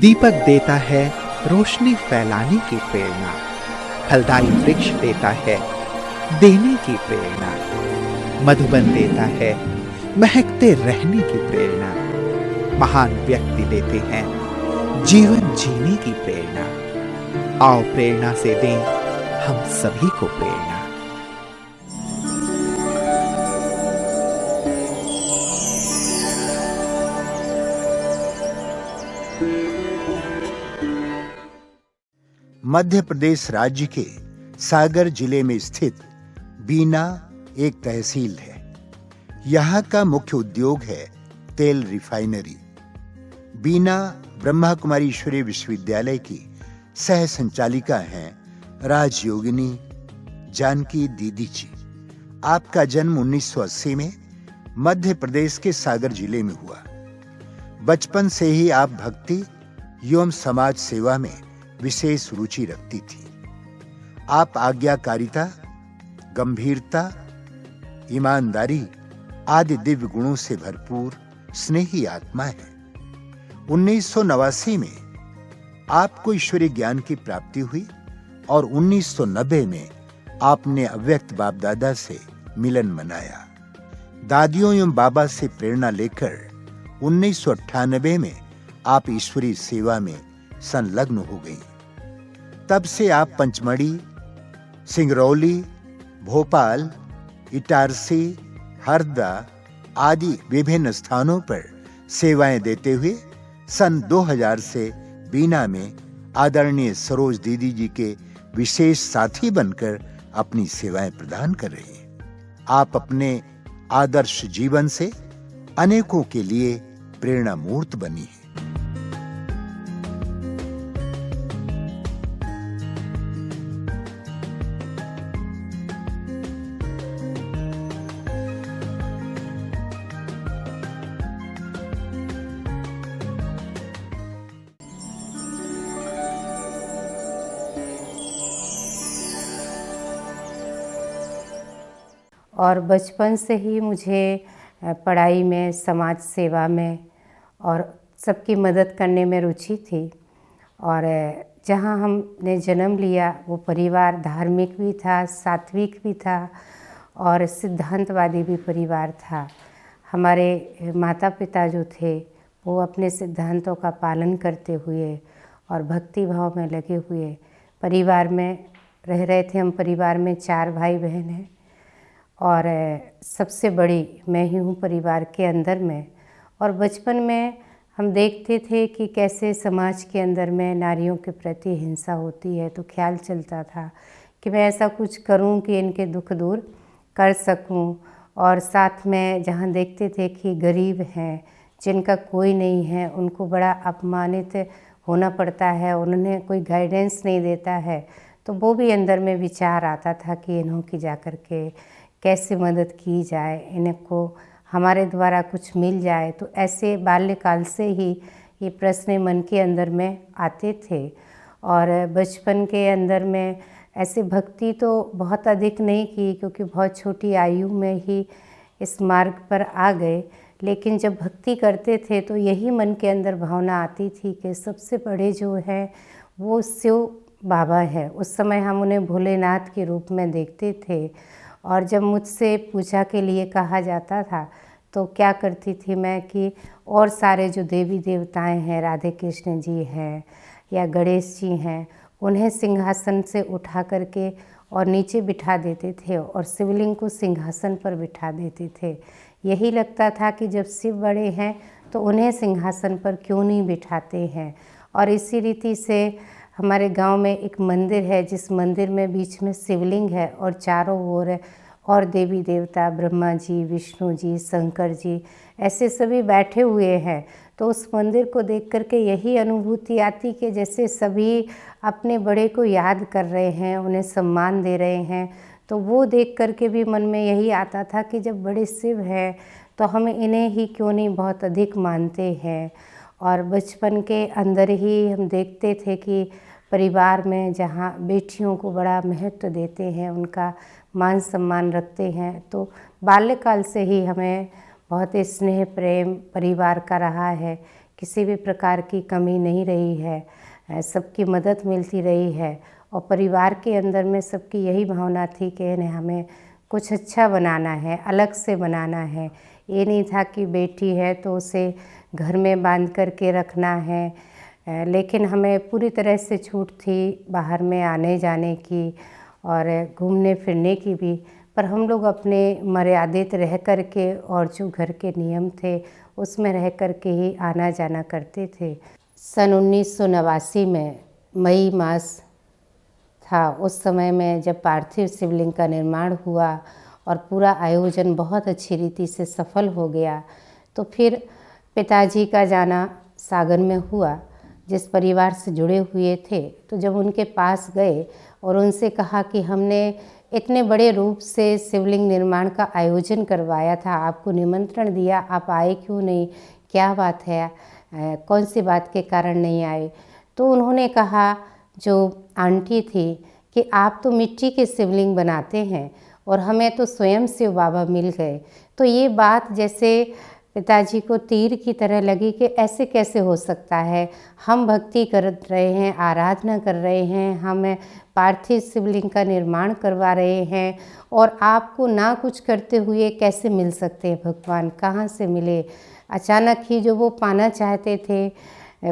दीपक देता है रोशनी फैलाने की प्रेरणा, फलदायी वृक्ष देता है देने की प्रेरणा, मधुबन देता है महकते रहने की प्रेरणा, महान व्यक्ति देते हैं जीवन जीने की प्रेरणा। आओ प्रेरणा से दें हम सभी को प्रेरणा। मध्य प्रदेश राज्य के सागर जिले में स्थित बीना एक तहसील है। यहाँ का मुख्य उद्योग है तेल रिफाइनरी। बीना ब्रह्मा कुमारी ईश्वरीय विश्वविद्यालय की सह संचालिका हैं राजयोगिनी जानकी दीदी जी। आपका जन्म 1980 में मध्य प्रदेश के सागर जिले में हुआ। बचपन से ही आप भक्ति एवं समाज सेवा में विशेष रुचि रखती थी। आप आज्ञाकारिता, गंभीरता, ईमानदारी आदि दिव्य गुणों से भरपूर स्नेही आत्मा है। 1989 में आपको ईश्वरीय ज्ञान की प्राप्ति हुई और 1990 में आपने अव्यक्त बाप दादा से मिलन मनाया। दादियों एवं बाबा से प्रेरणा लेकर 1998 में आप ईश्वरीय सेवा में संलग्न हो गई। तब से आप पंचमढ़ी, सिंगरौली, भोपाल, इटारसी, हरदा आदि विभिन्न स्थानों पर सेवाएं देते हुए सन 2000 से बीना में आदरणीय सरोज दीदी जी के विशेष साथी बनकर अपनी सेवाएं प्रदान कर रही हैं। आप अपने आदर्श जीवन से अनेकों के लिए प्रेरणा मूर्त बनी है। और बचपन से ही मुझे पढ़ाई में, समाज सेवा में और सबकी मदद करने में रुचि थी। और जहाँ हमने जन्म लिया वो परिवार धार्मिक भी था, सात्विक भी था और सिद्धांतवादी भी परिवार था। हमारे माता पिता जो थे वो अपने सिद्धांतों का पालन करते हुए और भक्ति भाव में लगे हुए परिवार में रह रहे थे। हम परिवार में 4 भाई बहन हैं और सबसे बड़ी मैं ही हूँ परिवार के अंदर में। और बचपन में हम देखते थे कि कैसे समाज के अंदर में नारियों के प्रति हिंसा होती है, तो ख्याल चलता था कि मैं ऐसा कुछ करूं कि इनके दुख दूर कर सकूं। और साथ में जहाँ देखते थे कि गरीब हैं, जिनका कोई नहीं है, उनको बड़ा अपमानित होना पड़ता है, उन्हें कोई गाइडेंस नहीं देता है, तो वो भी अंदर में विचार आता था कि इन्हों की जा कर के कैसे मदद की जाए, इनको हमारे द्वारा कुछ मिल जाए। तो ऐसे बाल्यकाल से ही ये प्रश्न मन के अंदर में आते थे। और बचपन के अंदर में ऐसे भक्ति तो बहुत अधिक नहीं की, क्योंकि बहुत छोटी आयु में ही इस मार्ग पर आ गए। लेकिन जब भक्ति करते थे तो यही मन के अंदर भावना आती थी कि सबसे बड़े जो है वो शिव बाबा है। उस समय हम उन्हें भोलेनाथ के रूप में देखते थे। और जब मुझसे पूजा के लिए कहा जाता था तो क्या करती थी मैं कि और सारे जो देवी देवताएं हैं, राधे कृष्ण जी हैं या गणेश जी हैं, उन्हें सिंहासन से उठा करके और नीचे बिठा देते थे और शिवलिंग को सिंहासन पर बिठा देते थे। यही लगता था कि जब शिव बड़े हैं तो उन्हें सिंहासन पर क्यों नहीं बिठाते हैं। और इसी रीति से हमारे गांव में एक मंदिर है, जिस मंदिर में बीच में शिवलिंग है और चारों ओर और देवी देवता ब्रह्मा जी, विष्णु जी, शंकर जी ऐसे सभी बैठे हुए हैं। तो उस मंदिर को देख करके यही अनुभूति आती कि जैसे सभी अपने बड़े को याद कर रहे हैं, उन्हें सम्मान दे रहे हैं। तो वो देख करके भी मन में यही आता था कि जब बड़े शिव हैं तो हम इन्हें ही क्यों नहीं बहुत अधिक मानते हैं। और बचपन के अंदर ही हम देखते थे कि परिवार में जहाँ बेटियों को बड़ा महत्व देते हैं, उनका मान सम्मान रखते हैं, तो बाल्यकाल से ही हमें बहुत ही स्नेह प्रेम परिवार का रहा है किसी भी प्रकार की कमी नहीं रही है, सबकी मदद मिलती रही है। और परिवार के अंदर में सबकी यही भावना थी कि नहीं, हमें कुछ अच्छा बनाना है, अलग से बनाना है। ये नहीं था कि बेटी है तो उसे घर में बांध कर के रखना है, लेकिन हमें पूरी तरह से छूट थी बाहर में आने जाने की और घूमने फिरने की भी। पर हम लोग अपने मर्यादित रह कर के और जो घर के नियम थे उसमें रह कर के ही आना जाना करते थे। सन 1989 में मई मास था। उस समय में जब पार्थिव शिवलिंग का निर्माण हुआ और पूरा आयोजन बहुत अच्छी रीति से सफल हो गया, तो फिर पिताजी का जाना सागर में हुआ। जिस परिवार से जुड़े हुए थे, तो जब उनके पास गए और उनसे कहा कि हमने इतने बड़े रूप से शिवलिंग निर्माण का आयोजन करवाया था, आपको निमंत्रण दिया, आप आए क्यों नहीं, क्या बात है, कौन सी बात के कारण नहीं आए? तो उन्होंने कहा, जो आंटी थी, कि आप तो मिट्टी के शिवलिंग बनाते हैं और हमें तो स्वयं शिव बाबा मिल गए। तो ये बात जैसे पिताजी को तीर की तरह लगी कि ऐसे कैसे हो सकता है, हम भक्ति कर रहे हैं, आराधना कर रहे हैं, हम पार्थिव शिवलिंग का निर्माण करवा रहे हैं और आपको ना कुछ करते हुए कैसे मिल सकते हैं भगवान, कहाँ से मिले? अचानक ही जो वो पाना चाहते थे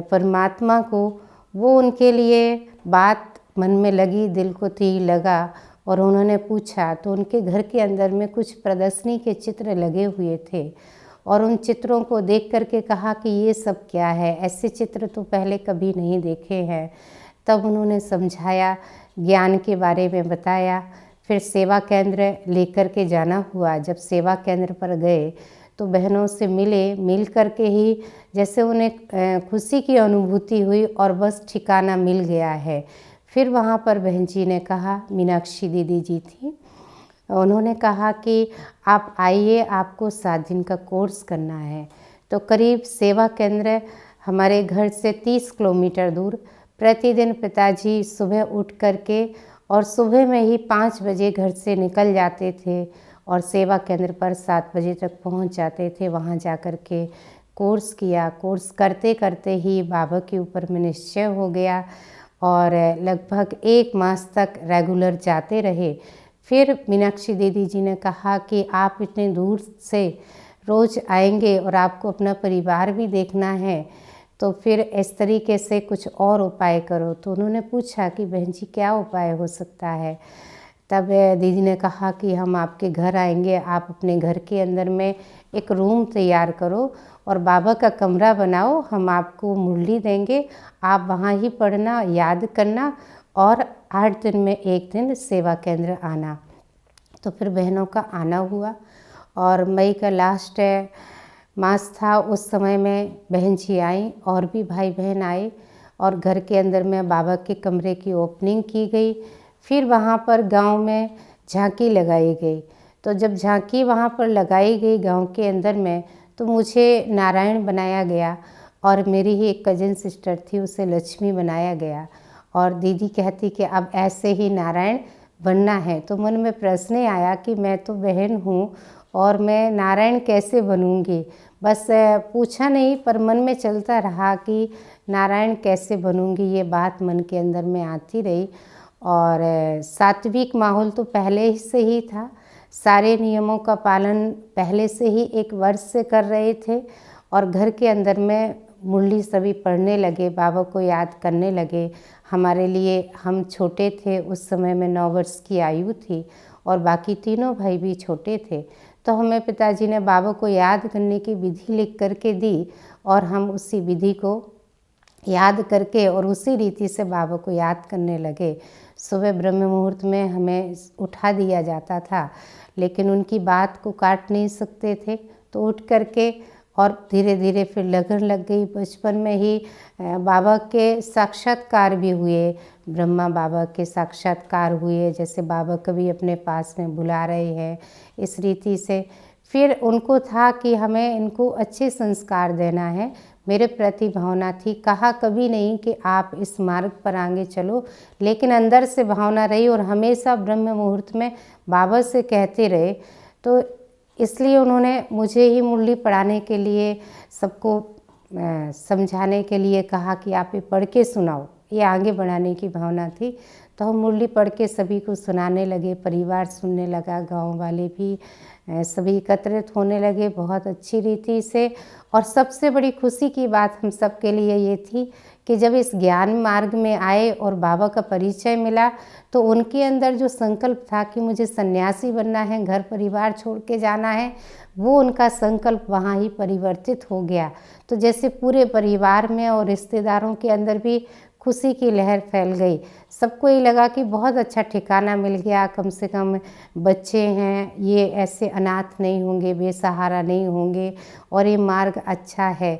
परमात्मा को, वो उनके लिए बात मन में लगी, दिल को तीर लगा और उन्होंने पूछा। तो उनके घर के अंदर में कुछ प्रदर्शनी के चित्र लगे हुए थे और उन चित्रों को देख करके कहा कि ये सब क्या है, ऐसे चित्र तो पहले कभी नहीं देखे हैं। तब उन्होंने समझाया, ज्ञान के बारे में बताया। फिर सेवा केंद्र लेकर के जाना हुआ। जब सेवा केंद्र पर गए तो बहनों से मिले, मिल कर के ही जैसे उन्हें खुशी की अनुभूति हुई और बस ठिकाना मिल गया है। फिर वहाँ पर बहन जी ने कहा, मीनाक्षी दीदी जी थी, उन्होंने कहा कि आप आइए, आपको 7 दिन का कोर्स करना है। तो करीब सेवा केंद्र हमारे घर से 30 किलोमीटर दूर। प्रतिदिन पिताजी सुबह उठ कर के और सुबह में ही 5 बजे घर से निकल जाते थे और सेवा केंद्र पर 7 बजे तक पहुंच जाते थे। वहां जा कर के कोर्स किया। कोर्स करते करते ही बाबा के ऊपर में निश्चय हो गया और लगभग 1 मास तक रेगुलर जाते रहे। फिर मीनाक्षी दीदी जी ने कहा कि आप इतने दूर से रोज़ आएंगे और आपको अपना परिवार भी देखना है, तो फिर इस तरीके से कुछ और उपाय करो। तो उन्होंने पूछा कि बहन जी क्या उपाय हो सकता है? तब दीदी ने कहा कि हम आपके घर आएंगे, आप अपने घर के अंदर में एक रूम तैयार करो और बाबा का कमरा बनाओ, हम आपको मुरली देंगे, आप वहाँ ही पढ़ना, याद करना और 8 दिन में 1 दिन सेवा केंद्र आना। तो फिर बहनों का आना हुआ और मई का लास्ट मास था। उस समय में बहन जी आई और भी भाई बहन आए और घर के अंदर में बाबा के कमरे की ओपनिंग की गई। फिर वहाँ पर गांव में झांकी लगाई गई। तो जब झांकी वहाँ पर लगाई गई गांव के अंदर में, तो मुझे नारायण बनाया गया और मेरी ही एक कज़न सिस्टर थी, उसे लक्ष्मी बनाया गया। और दीदी कहती कि अब ऐसे ही नारायण बनना है। तो मन में प्रश्न आया कि मैं तो बहन हूँ और मैं नारायण कैसे बनूंगी? बस पूछा नहीं, पर मन में चलता रहा कि नारायण कैसे बनूंगी, ये बात मन के अंदर में आती रही। और सात्विक माहौल तो पहले से ही था, सारे नियमों का पालन पहले से ही 1 वर्ष से कर रहे थे और घर के अंदर में मुरली सभी पढ़ने लगे, बाबा को याद करने लगे। हमारे लिए, हम छोटे थे उस समय में, 9 वर्ष की आयु थी और बाकी तीनों भाई भी छोटे थे। तो हमें पिताजी ने बाबा को याद करने की विधि लिख करके दी और हम उसी विधि को याद करके और उसी रीति से बाबा को याद करने लगे। सुबह ब्रह्म मुहूर्त में हमें उठा दिया जाता था, लेकिन उनकी बात को काट नहीं सकते थे, तो उठ करके और धीरे धीरे फिर लगन लग गई। बचपन में ही बाबा के साक्षात्कार भी हुए, ब्रह्मा बाबा के साक्षात्कार हुए, जैसे बाबा कभी अपने पास में बुला रहे हैं, इस रीति से। फिर उनको था कि हमें इनको अच्छे संस्कार देना है, मेरे प्रति भावना थी। कहा कभी नहीं कि आप इस मार्ग पर आगे चलो, लेकिन अंदर से भावना रही और हमेशा ब्रह्म मुहूर्त में बाबा से कहते रहे। तो इसलिए उन्होंने मुझे ही मुरली पढ़ाने के लिए सबको समझाने के लिए कहा कि आप ये पढ़ के सुनाओ, ये आगे बढ़ाने की भावना थी। तो हम मुरली पढ़ के सभी को सुनाने लगे, परिवार सुनने लगा, गांव वाले भी सभी एकत्रित होने लगे बहुत अच्छी रीति से। और सबसे बड़ी खुशी की बात हम सब के लिए ये थी कि जब इस ज्ञान मार्ग में आए और बाबा का परिचय मिला तो उनके अंदर जो संकल्प था कि मुझे सन्यासी बनना है, घर परिवार छोड़ के जाना है, वो उनका संकल्प वहाँ ही परिवर्तित हो गया। तो जैसे पूरे परिवार में और रिश्तेदारों के अंदर भी खुशी की लहर फैल गई। सबको ये लगा कि बहुत अच्छा ठिकाना मिल गया, कम से कम बच्चे हैं, ये ऐसे अनाथ नहीं होंगे, बेसहारा नहीं होंगे और ये मार्ग अच्छा है।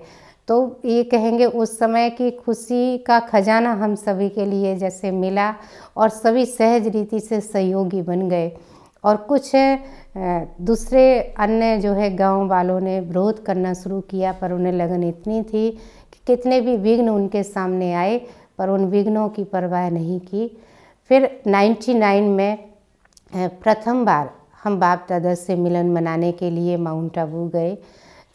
तो ये कहेंगे उस समय की खुशी का खजाना हम सभी के लिए जैसे मिला और सभी सहज रीति से सहयोगी बन गए। और कुछ दूसरे अन्य जो है गांव वालों ने विरोध करना शुरू किया, पर उन्हें लगन इतनी थी कि कितने भी विघ्न उनके सामने आए पर उन विघ्नों की परवाह नहीं की। फिर 99 में प्रथम बार हम बाप दादा से मिलन मनाने के लिए माउंट आबू गए।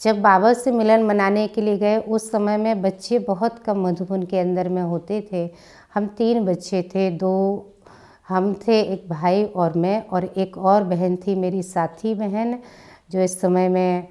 जब बाबा से मिलन मनाने के लिए गए उस समय में बच्चे बहुत कम मधुबन के अंदर में होते थे। हम 3 बच्चे थे, 2 हम थे, एक भाई और मैं, और एक और बहन थी मेरी साथी बहन जो इस समय में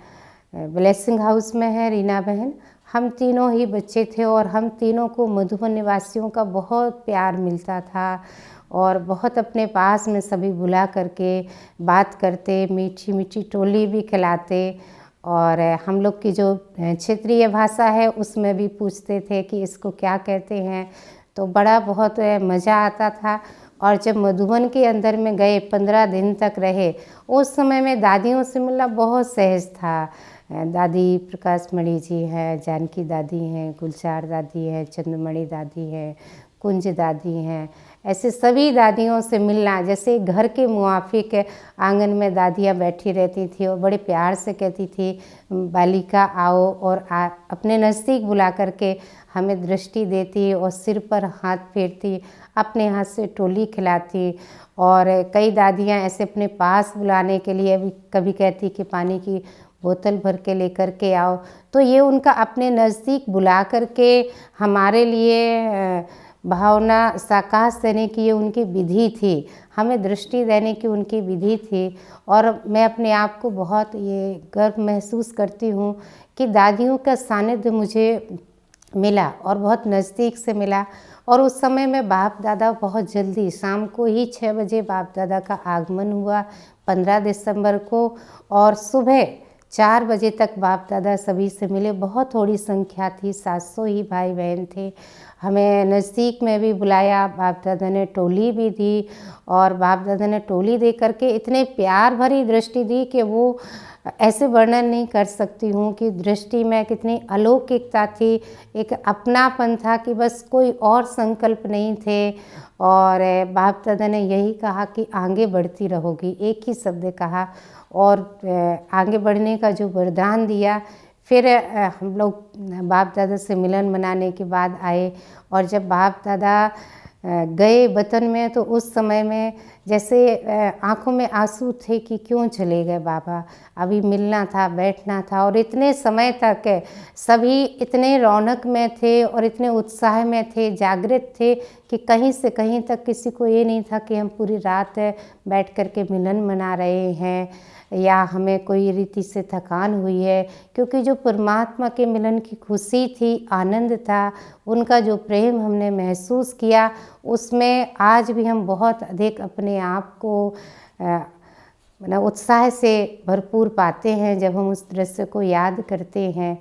ब्लेसिंग हाउस में है, रीना बहन। हम तीनों ही बच्चे थे और हम तीनों को मधुबन निवासियों का बहुत प्यार मिलता था और बहुत अपने पास में सभी बुला करके बात करते, मीठी मीठी टोली भी खिलाते और हम लोग की जो क्षेत्रीय भाषा है उसमें भी पूछते थे कि इसको क्या कहते हैं। तो बड़ा बहुत मज़ा आता था। और जब मधुबन के अंदर में गए 15 दिन तक रहे, उस समय में दादियों से मिलना बहुत सहज था। दादी प्रकाश मणि जी हैं, जानकी दादी हैं, गुलजार दादी हैं, चंद्रमणि दादी हैं, कुंज दादी हैं, ऐसे सभी दादियों से मिलना जैसे घर के मुआफिक आंगन में दादियाँ बैठी रहती थी और बड़े प्यार से कहती थी बालिका आओ, और अपने नज़दीक बुला करके हमें दृष्टि देती और सिर पर हाथ फेरती, अपने हाथ से टोली खिलाती। और कई दादियाँ ऐसे अपने पास बुलाने के लिए भी कभी कहती कि पानी की बोतल भर के लेकर के आओ। तो ये उनका अपने नज़दीक बुला करके हमारे लिए भावना साकाश देने की ये उनकी विधि थी, हमें दृष्टि देने की उनकी विधि थी। और मैं अपने आप को बहुत ये गर्व महसूस करती हूँ कि दादियों का सानिध्य मुझे मिला और बहुत नज़दीक से मिला। और उस समय में बाप दादा बहुत जल्दी शाम को ही 6 बजे बाप दादा का आगमन हुआ 15 दिसंबर को, और सुबह 4 बजे तक बाप दादा सभी से मिले। बहुत थोड़ी संख्या थी, 700 ही भाई बहन थे। हमें नज़दीक में भी बुलाया, बाप दादा ने टोली भी दी और बाप दादा ने टोली दे करके इतने प्यार भरी दृष्टि दी कि वो ऐसे वर्णन नहीं कर सकती हूँ कि दृष्टि में कितनी अलौकिकता थी, एक अपनापन था कि बस कोई और संकल्प नहीं थे। और बाप दादा ने यही कहा कि आगे बढ़ती रहोगी, एक ही शब्द कहा और आगे बढ़ने का जो वरदान दिया। फिर हम लोग बाप दादा से मिलन मनाने के बाद आए और जब बाप दादा गए वतन में तो उस समय में जैसे आंखों में आंसू थे कि क्यों चले गए बाबा, अभी मिलना था, बैठना था। और इतने समय तक सभी इतने रौनक में थे और इतने उत्साह में थे, जागृत थे कि कहीं से कहीं तक किसी को ये नहीं था कि हम पूरी रात बैठ कर के मिलन मना रहे हैं या हमें कोई रीति से थकान हुई है, क्योंकि जो परमात्मा के मिलन की खुशी थी, आनंद था, उनका जो प्रेम हमने महसूस किया, उसमें आज भी हम बहुत अधिक अपने आप को उत्साह से भरपूर पाते हैं जब हम उस दृश्य को याद करते हैं।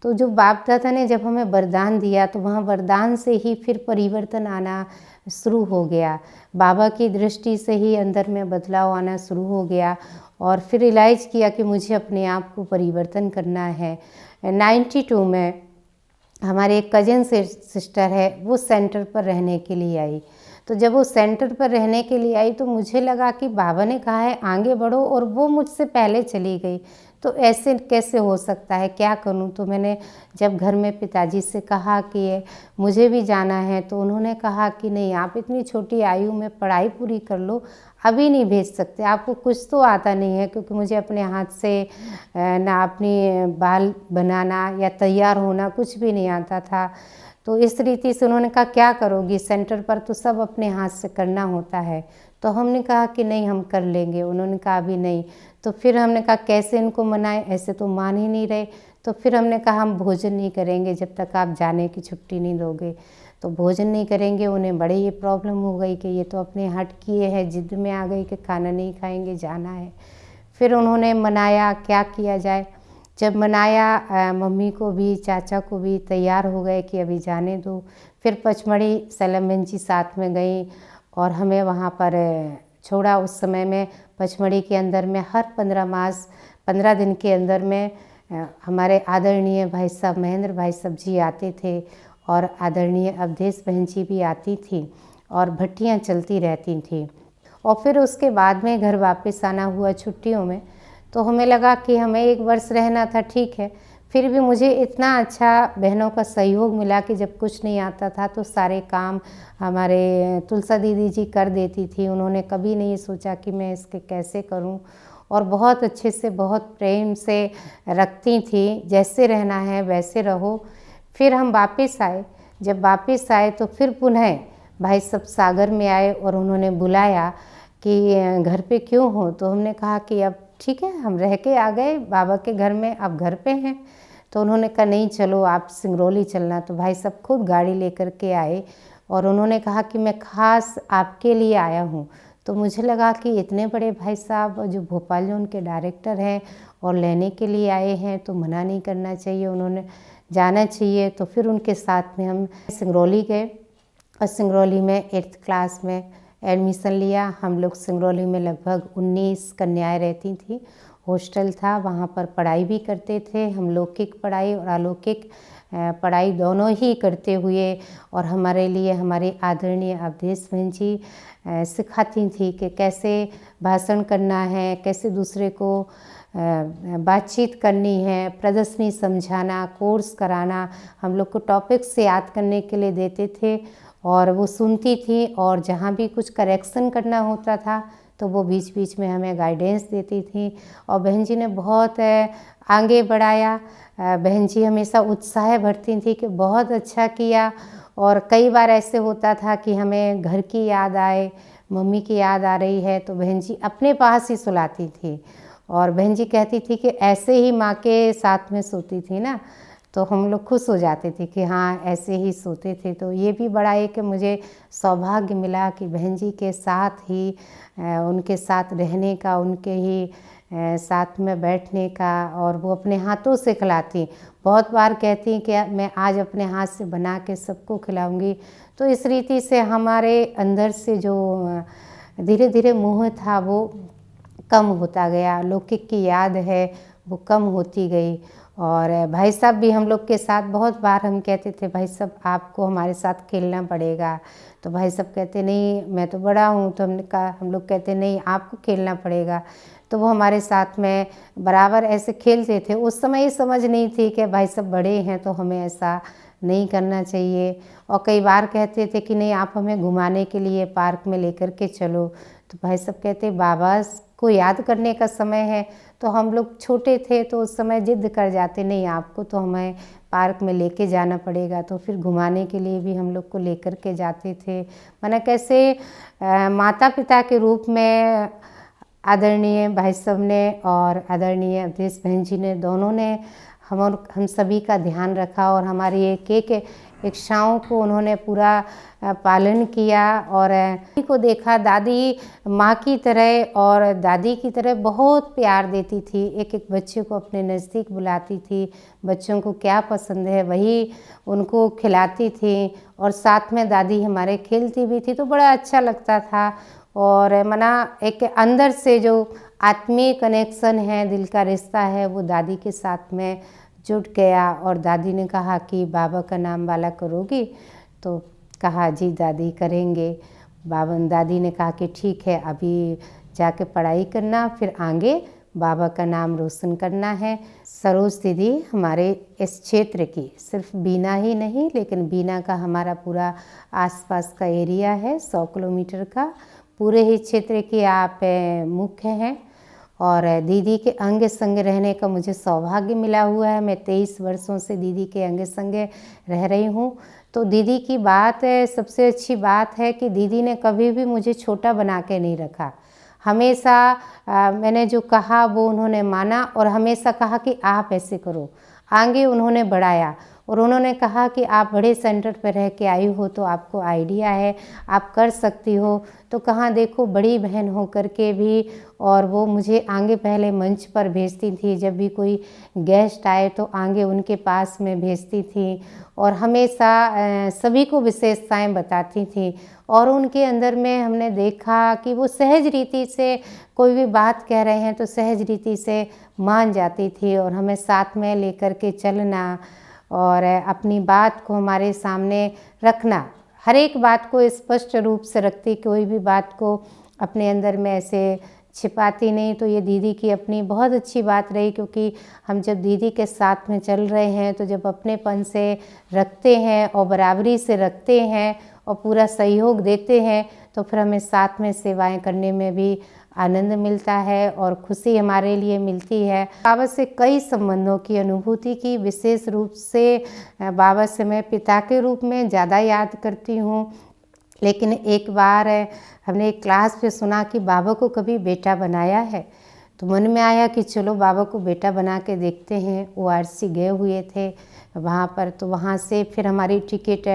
तो जो बाप दादा ने जब हमें वरदान दिया तो वहाँ वरदान से ही फिर परिवर्तन आना शुरू हो गया, बाबा की दृष्टि से ही अंदर में बदलाव आना शुरू हो गया। और फिर रियलाइज़ किया कि मुझे अपने आप को परिवर्तन करना है। 92 में हमारे एक कज़न सिस्टर है, वो सेंटर पर रहने के लिए आई। तो जब वो सेंटर पर रहने के लिए आई तो मुझे लगा कि बाबा ने कहा है आगे बढ़ो और वो मुझसे पहले चली गई, तो ऐसे कैसे हो सकता है, क्या करूं। तो मैंने जब घर में पिताजी से कहा कि मुझे भी जाना है तो उन्होंने कहा कि नहीं, आप इतनी छोटी आयु में पढ़ाई पूरी कर लो, अभी नहीं भेज सकते, आपको कुछ तो आता नहीं है, क्योंकि मुझे अपने हाथ से ना अपनी बाल बनाना या तैयार होना कुछ भी नहीं आता था। तो इस रीति से उन्होंने कहा क्या करोगी, सेंटर पर तो सब अपने हाथ से करना होता है। तो हमने कहा कि नहीं हम कर लेंगे। उन्होंने कहा अभी नहीं। तो फिर हमने कहा कैसे इनको मनाएं, ऐसे तो मान ही नहीं रहे। तो फिर हमने कहा हम भोजन नहीं करेंगे जब तक आप जाने की छुट्टी नहीं दोगे। तो भोजन नहीं करेंगे। उन्हें बड़ी ये प्रॉब्लम हो गई कि ये तो अपने हट किए हैं, जिद में आ गई कि खाना नहीं खाएंगे, जाना है। फिर उन्होंने मनाया, क्या किया जाए। जब मनाया, मम्मी को भी चाचा को भी तैयार हो गए कि अभी जाने दो। फिर पचमढ़ी सैलम बहन जी साथ में गई और हमें वहाँ पर छोड़ा। उस समय में पचमढ़ी के अंदर में हर 15 दिन के अंदर में हमारे आदरणीय भाई साहब महेंद्र भाई साहब जी आते थे और आदरणीय अवधेश बहन जी भी आती थी और भट्टियाँ चलती रहती थी। और फिर उसके बाद में घर वापस आना हुआ छुट्टियों में। तो हमें लगा कि हमें 1 वर्ष रहना था, ठीक है। फिर भी मुझे इतना अच्छा बहनों का सहयोग मिला कि जब कुछ नहीं आता था तो सारे काम हमारे तुलसा दीदी जी कर देती थी। उन्होंने कभी नहीं सोचा कि मैं इसके कैसे करूं, और बहुत अच्छे से, बहुत प्रेम से रखती थी, जैसे रहना है वैसे रहो। फिर हम वापस आए। जब वापस आए तो फिर पुनः भाई सब सागर में आए और उन्होंने बुलाया कि घर पे क्यों हो। तो हमने कहा कि अब ठीक है, हम रह के आ गए बाबा के घर में, अब घर पे हैं। तो उन्होंने कहा नहीं चलो आप सिंगरौली चलना। तो भाई सब खुद गाड़ी लेकर के आए और उन्होंने कहा कि मैं खास आपके लिए आया हूँ। तो मुझे लगा कि इतने बड़े भाई साहब जो भोपाल जोन के डायरेक्टर हैं और लेने के लिए आए हैं तो मना नहीं करना चाहिए, उन्होंने जाना चाहिए। तो फिर उनके साथ में हम सिंगरौली गए और सिंगरौली में 8th क्लास में एडमिशन लिया। हम लोग सिंगरौली में लगभग 19 कन्याएं रहती थी। हॉस्टल था, वहाँ पर पढ़ाई भी करते थे हम, लौकिक पढ़ाई और अलौकिक पढ़ाई दोनों ही करते हुए। और हमारे लिए हमारी आदरणीय अवधेश बहन जी सिखाती थी कि कैसे भाषण करना है, कैसे दूसरे को बातचीत करनी है, प्रदर्शनी समझाना, कोर्स कराना। हम लोग को टॉपिक्स याद करने के लिए देते थे और वो सुनती थी, और जहाँ भी कुछ करेक्शन करना होता था तो वो बीच बीच में हमें गाइडेंस देती थी। और बहन जी ने बहुत आगे बढ़ाया। बहन जी हमेशा उत्साह भरती थी कि बहुत अच्छा किया। और कई बार ऐसे होता था कि हमें घर की याद आए, मम्मी की याद आ रही है, तो बहन जी अपने पास ही सुलाती थी। और बहन जी कहती थी कि ऐसे ही माँ के साथ में सोती थी ना, तो हम लोग खुश हो जाते थे कि हाँ ऐसे ही सोते थे। तो ये भी बड़ा एक मुझे सौभाग्य मिला कि बहन जी के साथ ही उनके साथ रहने का, उनके ही साथ में बैठने का, और वो अपने हाथों से खिलाती। बहुत बार कहती कि मैं आज अपने हाथ से बना के सबको खिलाऊंगी। तो इस रीति से हमारे अंदर से जो धीरे धीरे मोह था वो कम होता गया, लौकिक की याद है वो कम होती गई। और भाई साहब भी हम लोग के साथ, बहुत बार हम कहते थे भाई साहब आपको हमारे साथ खेलना पड़ेगा। तो भाई साहब कहते नहीं मैं तो बड़ा हूँ। तो हमने कहा, हम लोग कहते नहीं आपको खेलना पड़ेगा। तो वो हमारे साथ में बराबर ऐसे खेलते थे। उस समय ये समझ नहीं थी कि भाई साहब बड़े हैं तो हमें ऐसा नहीं करना चाहिए। और कई बार कहते थे कि नहीं आप हमें घुमाने के लिए पार्क में लेकर के चलो। तो भाई साहब कहते बाबा को याद करने का समय है। तो हम लोग छोटे थे तो उस समय जिद कर जाते, नहीं आपको तो हमें पार्क में लेके जाना पड़ेगा। तो फिर घुमाने के लिए भी हम लोग को लेकर के जाते थे। माना कैसे माता पिता के रूप में आदरणीय भाई साहब ने और आदरणीय अवधेश बहन जी ने, दोनों ने हम सभी का ध्यान रखा और हमारी एक इच्छाओं को उन्होंने पूरा पालन किया। और को देखा, दादी माँ की तरह और दादी की तरह बहुत प्यार देती थी। एक एक बच्चे को अपने नज़दीक बुलाती थी, बच्चों को क्या पसंद है वही उनको खिलाती थी। और साथ में दादी हमारे खेलती भी थी, तो बड़ा अच्छा लगता था। और मना एक अंदर से जो आत्मीय कनेक्शन है, दिल का रिश्ता है, वो दादी के साथ में जुट गया। और दादी ने कहा कि बाबा का नाम वाला करोगी? तो कहा जी दादी करेंगे। दादी ने कहा कि ठीक है, अभी जाके पढ़ाई करना, फिर आगे बाबा का नाम रोशन करना है। सरोज दीदी हमारे इस क्षेत्र की, सिर्फ बीना ही नहीं लेकिन बीना का हमारा पूरा आसपास का एरिया है 100 किलोमीटर का, पूरे ही क्षेत्र की आप मुख्य हैं और दीदी के अंग संग रहने का मुझे सौभाग्य मिला हुआ है। मैं 23 वर्षों से दीदी के अंग संग रह रही हूँ। तो दीदी की बात सबसे अच्छी बात है कि दीदी ने कभी भी मुझे छोटा बना के नहीं रखा। हमेशा मैंने जो कहा वो उन्होंने माना और हमेशा कहा कि आप ऐसे करो। आगे उन्होंने बढ़ाया और उन्होंने कहा कि आप बड़े सेंटर पर रह के आई हो तो आपको आइडिया है, आप कर सकती हो। तो कहाँ देखो बड़ी बहन हो कर के भी, और वो मुझे आगे पहले मंच पर भेजती थी, जब भी कोई गेस्ट आए तो आगे उनके पास में भेजती थी और हमेशा सभी को विशेषताएं बताती थी। और उनके अंदर में हमने देखा कि वो सहज रीति से कोई भी बात कह रहे हैं तो सहज रीति से मान जाती थी और हमें साथ में लेकर के चलना और अपनी बात को हमारे सामने रखना, हर एक बात को स्पष्ट रूप से रखती, कोई भी बात को अपने अंदर में ऐसे छिपाती नहीं। तो ये दीदी की अपनी बहुत अच्छी बात रही, क्योंकि हम जब दीदी के साथ में चल रहे हैं तो जब अपनेपन से रखते हैं और बराबरी से रखते हैं और पूरा सहयोग देते हैं तो फिर हमें साथ में सेवाएं करने में भी आनंद मिलता है और खुशी हमारे लिए मिलती है। बाबा से कई संबंधों की अनुभूति की, विशेष रूप से बाबा से मैं पिता के रूप में ज़्यादा याद करती हूँ। लेकिन एक बार हमने एक क्लास पे सुना कि बाबा को कभी बेटा बनाया है, तो मन में आया कि चलो बाबा को बेटा बना के देखते हैं। ORC गए हुए थे वहाँ पर, तो वहाँ से फिर हमारी टिकट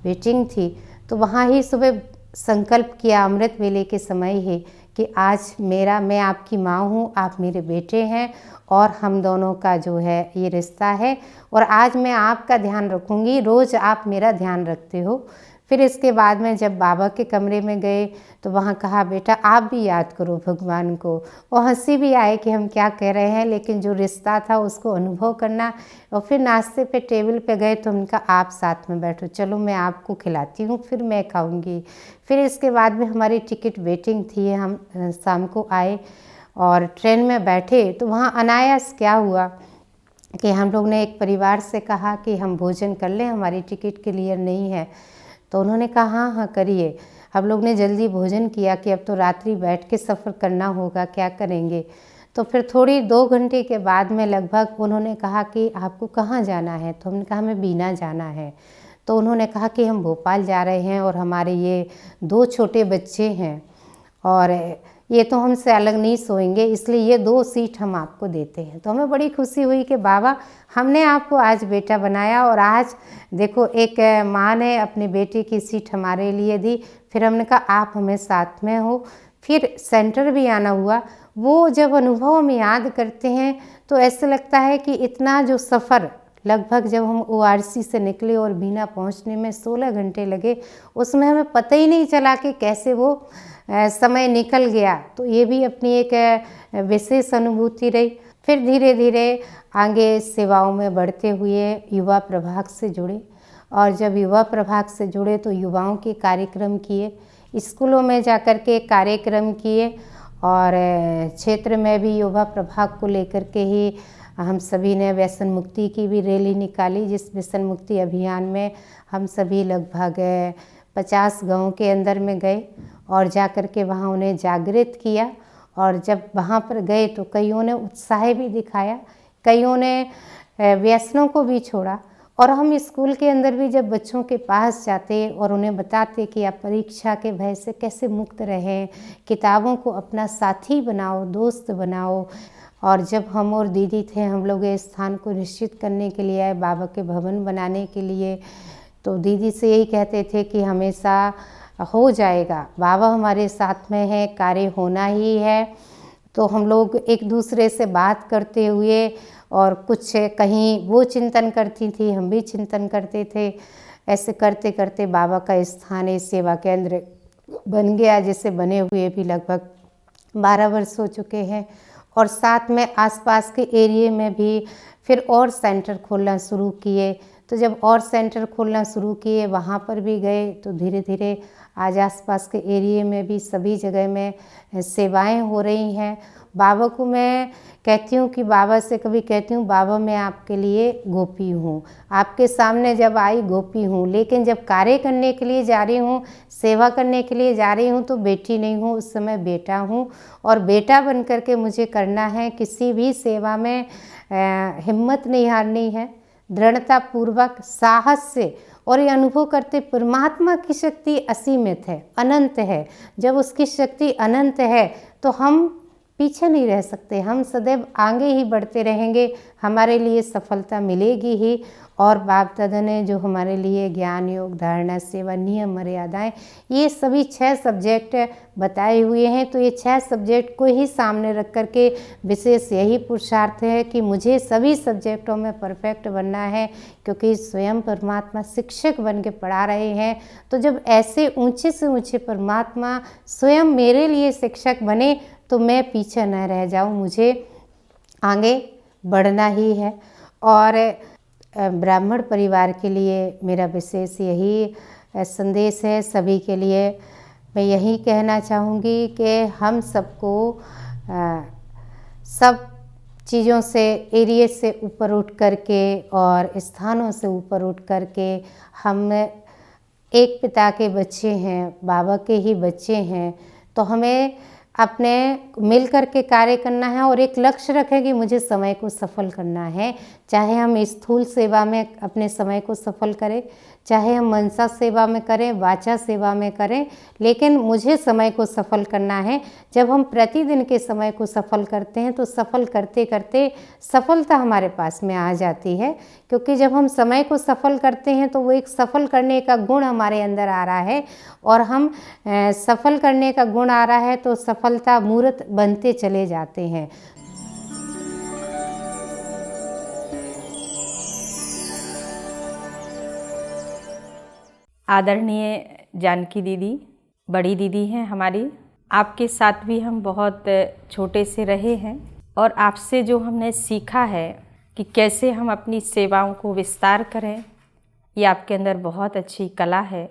वेटिंग थी, तो वहाँ ही सुबह संकल्प किया अमृत वेले के समय ही कि आज मैं आपकी माँ हूँ, आप मेरे बेटे हैं और हम दोनों का जो है ये रिश्ता है और आज मैं आपका ध्यान रखूँगी, रोज़ आप मेरा ध्यान रखते हो। फिर इसके बाद में जब बाबा के कमरे में गए तो वहाँ कहा बेटा आप भी याद करो भगवान को। और हंसी भी आए कि हम क्या कह रहे हैं, लेकिन जो रिश्ता था उसको अनुभव करना। और फिर नाश्ते पे टेबल पे गए तो उनका आप साथ में बैठो, चलो मैं आपको खिलाती हूँ फिर मैं खाऊंगी। फिर इसके बाद में हमारी टिकट वेटिंग थी, हम शाम को आए और ट्रेन में बैठे तो वहाँ अनायास क्या हुआ कि हम लोग ने एक परिवार से कहा कि हम भोजन कर लें, हमारी टिकट क्लियर नहीं है। तो उन्होंने कहा हाँ हाँ करिए। हम लोग ने जल्दी भोजन किया कि अब तो रात्रि बैठ के सफ़र करना होगा, क्या करेंगे। तो फिर थोड़ी 2 घंटे के बाद में लगभग उन्होंने कहा कि आपको कहाँ जाना है, तो हमने कहा हमें बीना जाना है। तो उन्होंने कहा कि हम भोपाल जा रहे हैं और हमारे ये 2 छोटे बच्चे हैं और ये तो हमसे अलग नहीं सोएंगे, इसलिए ये 2 सीट हम आपको देते हैं। तो हमें बड़ी खुशी हुई कि बाबा हमने आपको आज बेटा बनाया और आज देखो एक माँ ने अपने बेटे की सीट हमारे लिए दी। फिर हमने कहा आप हमें साथ में हो। फिर सेंटर भी आना हुआ। वो जब अनुभव हम याद करते हैं तो ऐसा लगता है कि इतना जो सफ़र लगभग जब हम ORC से निकले और बीना पहुंचने में 16 घंटे लगे, उसमें हमें पता ही नहीं चला कि कैसे वो समय निकल गया। तो ये भी अपनी एक विशेष अनुभूति रही। फिर धीरे धीरे आगे सेवाओं में बढ़ते हुए युवा प्रभाग से जुड़े और जब युवा प्रभाग से जुड़े तो युवाओं के कार्यक्रम किए, स्कूलों में जाकर के कार्यक्रम किए और क्षेत्र में भी युवा प्रभाग को लेकर के ही हम सभी ने व्यसन मुक्ति की भी रैली निकाली, जिस व्यसन मुक्ति अभियान में हम सभी लगभग 50 गाँव के अंदर में गए और जा कर के वहाँ उन्हें जागृत किया। और जब वहाँ पर गए तो कईयों ने उत्साह भी दिखाया, कईयों ने व्यसनों को भी छोड़ा। और हम स्कूल के अंदर भी जब बच्चों के पास जाते और उन्हें बताते कि आप परीक्षा के भय से कैसे मुक्त रहें, किताबों को अपना साथी बनाओ, दोस्त बनाओ। और जब हम और दीदी थे, हम लोग इस स्थान को निश्चित करने के लिए आए, बाबा के भवन बनाने के लिए, तो दीदी से यही कहते थे कि हमेशा हो जाएगा, बाबा हमारे साथ में है, कार्य होना ही है। तो हम लोग एक दूसरे से बात करते हुए और कुछ कहीं वो चिंतन करती थी, हम भी चिंतन करते थे। ऐसे करते करते बाबा का स्थानीय सेवा केंद्र बन गया, जिसे बने हुए भी लगभग 12 वर्ष हो चुके हैं। और साथ में आसपास के एरिए में भी फिर और सेंटर खोलना शुरू किए। तो जब और सेंटर खोलना शुरू किए वहाँ पर भी गए, तो धीरे धीरे आज आसपास के एरिया में भी सभी जगह में सेवाएं हो रही हैं। बाबा को मैं कहती हूँ कि बाबा से कभी कहती हूँ, बाबा मैं आपके लिए गोपी हूँ, आपके सामने जब आई गोपी हूँ, लेकिन जब कार्य करने के लिए जा रही हूँ, सेवा करने के लिए जा रही हूँ तो बेटी नहीं हूँ, उस समय बेटा हूँ। और बेटा बन कर के मुझे करना है, किसी भी सेवा में हिम्मत नहीं हारनी है, दृढ़ता पूर्वक साहस से। और ये अनुभव करते परमात्मा की शक्ति असीमित है, अनंत है। जब उसकी शक्ति अनंत है तो हम पीछे नहीं रह सकते, हम सदैव आगे ही बढ़ते रहेंगे, हमारे लिए सफलता मिलेगी ही। और बाप दादा ने जो हमारे लिए ज्ञान, योग, धारणा, सेवा, नियम, मर्यादाएं, ये सभी 6 सब्जेक्ट बताए हुए हैं। तो ये 6 सब्जेक्ट को ही सामने रख कर के विशेष यही पुरुषार्थ है कि मुझे सभी सब्जेक्टों में परफेक्ट बनना है, क्योंकि स्वयं परमात्मा शिक्षक बन के पढ़ा रहे हैं। तो जब ऐसे ऊंचे से ऊंचे परमात्मा स्वयं मेरे लिए शिक्षक बने तो मैं पीछे न रह जाऊं, मुझे आगे बढ़ना ही है। और ब्राह्मण परिवार के लिए मेरा विशेष यही संदेश है, सभी के लिए मैं यही कहना चाहूँगी कि हम सबको सब चीज़ों से, एरिया से ऊपर उठ कर के और स्थानों से ऊपर उठ कर के हम एक पिता के बच्चे हैं, बाबा के ही बच्चे हैं। तो हमें अपने मिल कर के कार्य करना है और एक लक्ष्य रखें कि मुझे समय को सफल करना है। चाहे हम स्थूल सेवा में अपने समय को सफल करें, चाहे हम मनसा सेवा में करें, वाचा सेवा में करें, लेकिन मुझे समय को सफल करना है। जब हम प्रतिदिन के समय को सफल करते हैं तो सफल करते करते सफलता हमारे पास में आ जाती है, क्योंकि जब हम समय को सफल करते हैं तो वो एक सफल करने का गुण हमारे अंदर आ रहा है, और हम सफल करने का गुण आ रहा है तो सफलता मूर्त बनते चले जाते हैं। आदरणीय जानकी दीदी, बड़ी दीदी हैं हमारी, आपके साथ भी हम बहुत छोटे से रहे हैं, और आपसे जो हमने सीखा है कि कैसे हम अपनी सेवाओं को विस्तार करें, ये आपके अंदर बहुत अच्छी कला है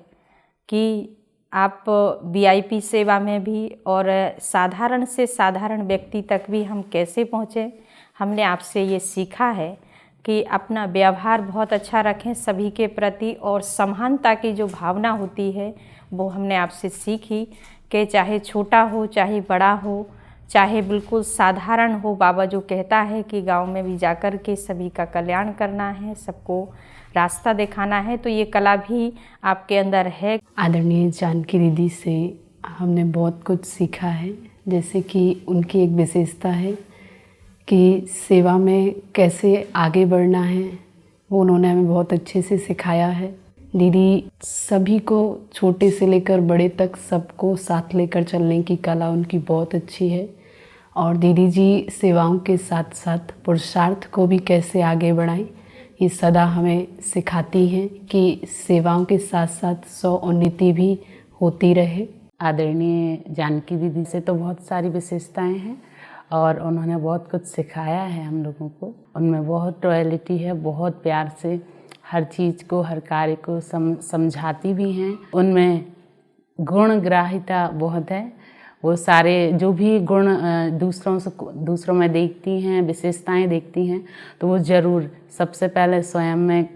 कि आप वीआईपी सेवा में भी और साधारण से साधारण व्यक्ति तक भी हम कैसे पहुँचें। हमने आपसे ये सीखा है कि अपना व्यवहार बहुत अच्छा रखें सभी के प्रति, और समानता की जो भावना होती है वो हमने आपसे सीखी कि चाहे छोटा हो, चाहे बड़ा हो, चाहे बिल्कुल साधारण हो, बाबा जो कहता है कि गांव में भी जाकर के सभी का कल्याण करना है, सबको रास्ता दिखाना है, तो ये कला भी आपके अंदर है। आदरणीय जानकी दीदी से हमने बहुत कुछ सीखा है, जैसे कि उनकी एक विशेषता है कि सेवा में कैसे आगे बढ़ना है, वो उन्होंने हमें बहुत अच्छे से सिखाया है। दीदी सभी को, छोटे से लेकर बड़े तक, सबको साथ लेकर चलने की कला उनकी बहुत अच्छी है। और दीदी जी सेवाओं के साथ साथ पुरुषार्थ को भी कैसे आगे बढ़ाएं, ये सदा हमें सिखाती हैं कि सेवाओं के साथ साथ स्वोन्नति भी होती रहे। आदरणीय जानकी दीदी से तो बहुत सारी विशेषताएं हैं, और उन्होंने बहुत कुछ सिखाया है हम लोगों को। उनमें बहुत रॉयल्टी है, बहुत प्यार से हर चीज़ को, हर कार्य को समझाती भी हैं। उनमें गुणग्राहिता बहुत है, वो सारे जो भी गुण दूसरों में देखती हैं, विशेषताएं देखती हैं, तो वो ज़रूर सबसे पहले स्वयं में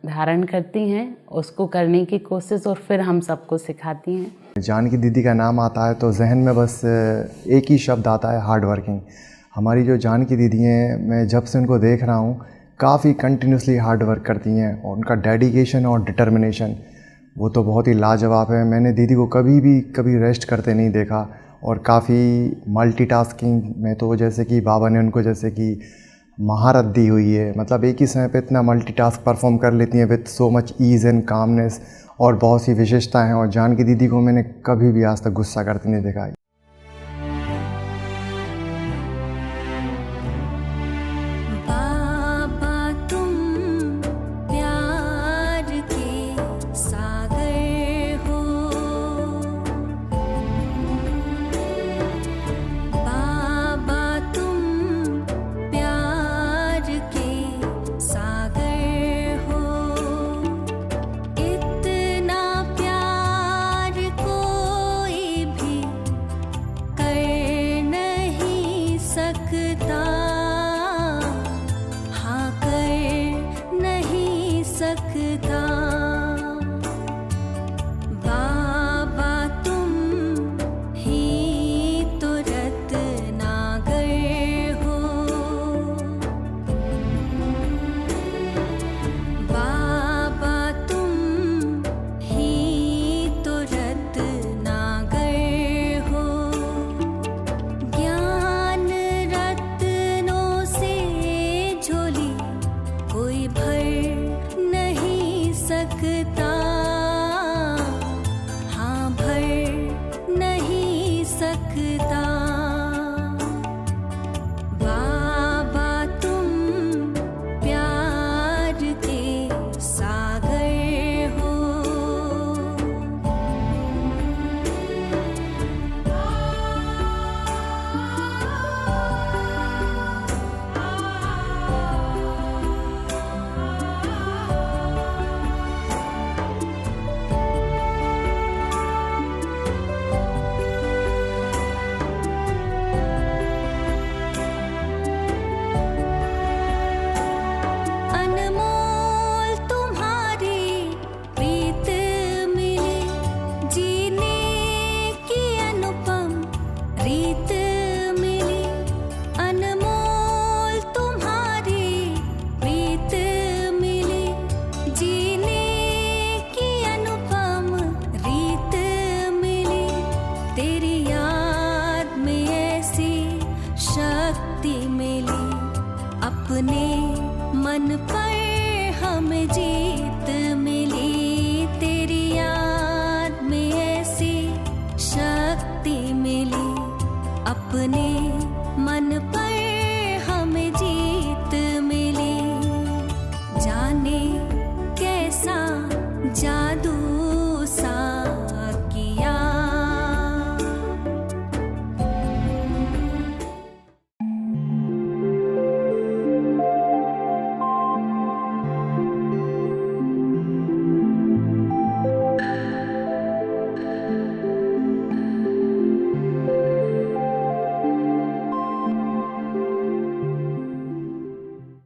धारण करती हैं, उसको करने की कोशिश, और फिर हम सबको सिखाती हैं। जानकी दीदी का नाम आता है तो जहन में बस एक ही शब्द आता है, हार्ड वर्किंग। हमारी जो जानकी दीदी हैं, मैं जब से उनको देख रहा हूँ काफ़ी कंटिन्यूसली हार्ड वर्क करती हैं, और उनका डेडिकेशन और डिटर्मिनेशन वो तो बहुत ही लाजवाब है। मैंने दीदी को कभी रेस्ट करते नहीं देखा, और काफ़ी मल्टीटास्किंग में, तो जैसे कि बाबा ने उनको जैसे कि महारत दी हुई है, मतलब एक ही समय पे इतना मल्टीटास्क परफॉर्म कर लेती हैं with so much ease and calmness, और बहुत सी विशेषताएं हैं। और जानकी दीदी को मैंने कभी भी आज तक गुस्सा करते नहीं देखा। अपने मन पर हमें जीत मिली, तेरी याद में ऐसी शक्ति मिली, अपने मन पर